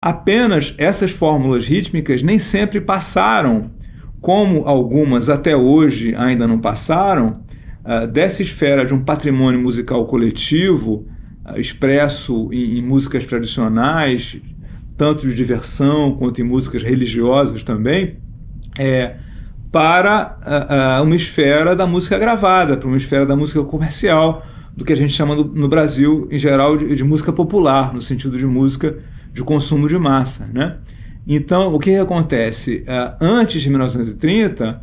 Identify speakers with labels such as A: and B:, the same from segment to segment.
A: Apenas essas fórmulas rítmicas nem sempre passaram, como algumas até hoje ainda não passaram, dessa esfera de um patrimônio musical coletivo, expresso em músicas tradicionais, tanto de diversão quanto em músicas religiosas também, para uma esfera da música gravada, para uma esfera da música comercial, do que a gente chama no Brasil, em geral, de música popular, no sentido de música de consumo de massa, né? Então, o que acontece? Antes de 1930,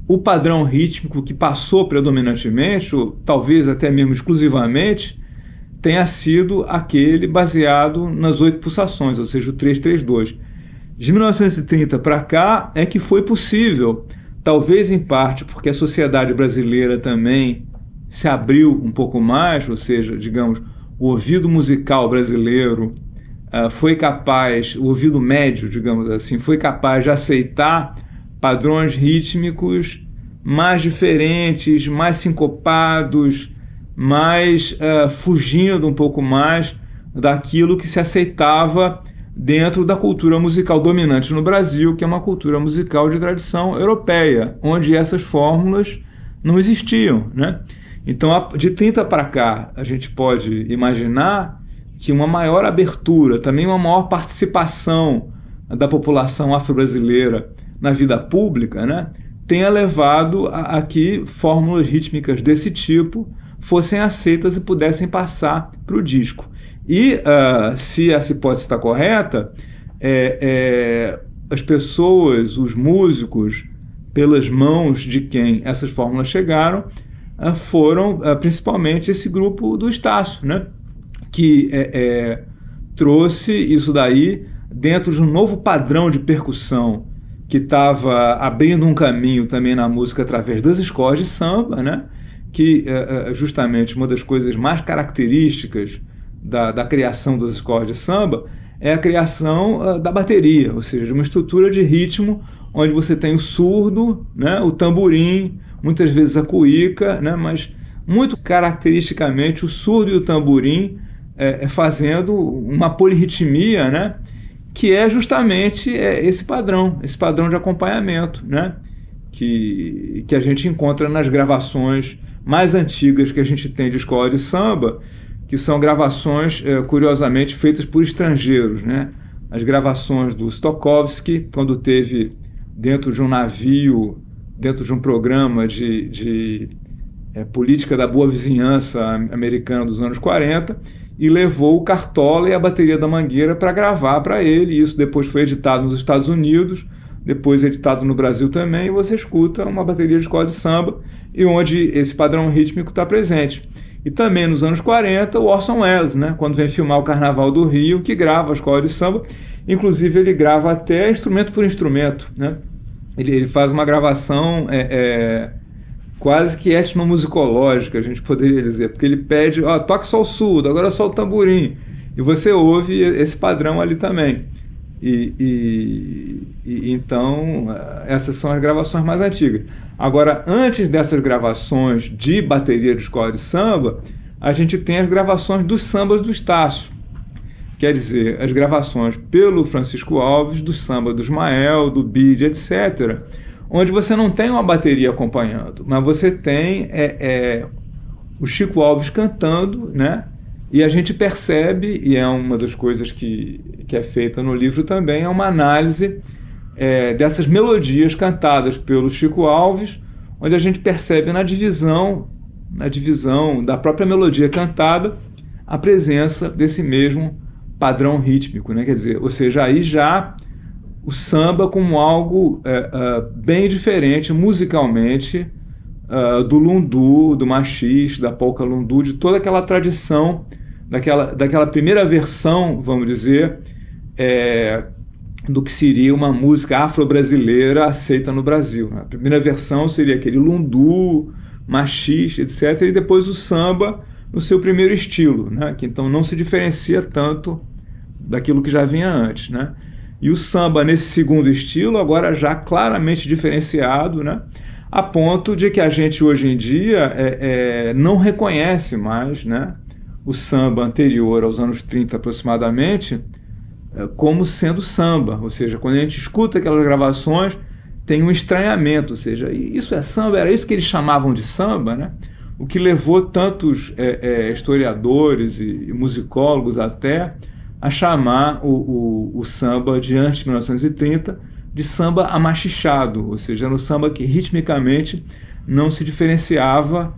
A: o padrão rítmico que passou predominantemente, ou talvez até mesmo exclusivamente, tenha sido aquele baseado nas 8 pulsações, ou seja, o 3-3-2. De 1930 para cá é que foi possível, talvez em parte porque a sociedade brasileira também se abriu um pouco mais, ou seja, digamos, o ouvido musical brasileiro foi capaz, o ouvido médio, digamos assim, foi capaz de aceitar padrões rítmicos mais diferentes, mais sincopados, mais fugindo um pouco mais daquilo que se aceitava dentro da cultura musical dominante no Brasil, que é uma cultura musical de tradição europeia, onde essas fórmulas não existiam, né? Então, de 30 para cá, a gente pode imaginar que uma maior abertura, também uma maior participação da população afro-brasileira na vida pública, né, tenha levado a que fórmulas rítmicas desse tipo fossem aceitas e pudessem passar para o disco. E, se essa hipótese está correta, as pessoas, os músicos, pelas mãos de quem essas fórmulas chegaram, foram principalmente esse grupo do Estácio, né? Que trouxe isso daí dentro de um novo padrão de percussão que estava abrindo um caminho também na música através das escolas de samba, né? Que justamente uma das coisas mais características da criação das escolas de samba é a criação da bateria, ou seja, de uma estrutura de ritmo onde você tem o surdo, né? O tamborim, muitas vezes a cuíca, né? Mas muito caracteristicamente o surdo e o tamborim fazendo uma polirritmia, né? Que é justamente esse padrão de acompanhamento, né? Que a gente encontra nas gravações mais antigas que a gente tem de escola de samba, que são gravações, curiosamente, feitas por estrangeiros, né? As gravações do Stokowski, quando teve dentro de um navio, dentro de um programa de política da boa vizinhança americana dos anos 40, e levou o Cartola e a bateria da Mangueira para gravar para ele. E isso depois foi editado nos Estados Unidos, depois editado no Brasil também, e você escuta uma bateria de escola de samba, e onde esse padrão rítmico está presente. E também nos anos 40, o Orson Welles, né, quando vem filmar o Carnaval do Rio, que grava a escola de samba, inclusive ele grava até instrumento por instrumento, né? Ele faz uma gravação quase que etnomusicológica, a gente poderia dizer, porque ele pede, toque só o surdo, agora só o tamborim, e você ouve esse padrão ali também. Então, essas são as gravações mais antigas. Agora, antes dessas gravações de bateria de escola de samba, a gente tem as gravações dos sambas do Estácio. Quer dizer, as gravações pelo Francisco Alves, do samba do Ismael, do Bide, etc., onde você não tem uma bateria acompanhando, mas você tem o Chico Alves cantando, né? E a gente percebe, e é uma das coisas que é feita no livro também, é uma análise dessas melodias cantadas pelo Chico Alves, onde a gente percebe na divisão da própria melodia cantada a presença desse mesmo padrão rítmico, né? Quer dizer, ou seja, aí já o samba como algo bem diferente musicalmente do lundu, do machis, da polca lundu, de toda aquela tradição, daquela primeira versão, vamos dizer, do que seria uma música afro-brasileira aceita no Brasil. A primeira versão seria aquele lundu, machis, etc., e depois o samba no seu primeiro estilo, né? Que então não se diferencia tanto daquilo que já vinha antes, né? E o samba nesse segundo estilo, agora já claramente diferenciado, né? A ponto de que a gente hoje em dia não reconhece mais, né, o samba anterior aos anos 30 aproximadamente como sendo samba, ou seja, quando a gente escuta aquelas gravações tem um estranhamento, ou seja, isso é samba, era isso que eles chamavam de samba, né? O que levou tantos historiadores e musicólogos até a chamar o samba de antes de 1930 de samba amachichado, ou seja, era um samba que ritmicamente não se diferenciava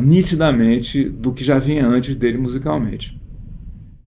A: nitidamente do que já vinha antes dele musicalmente.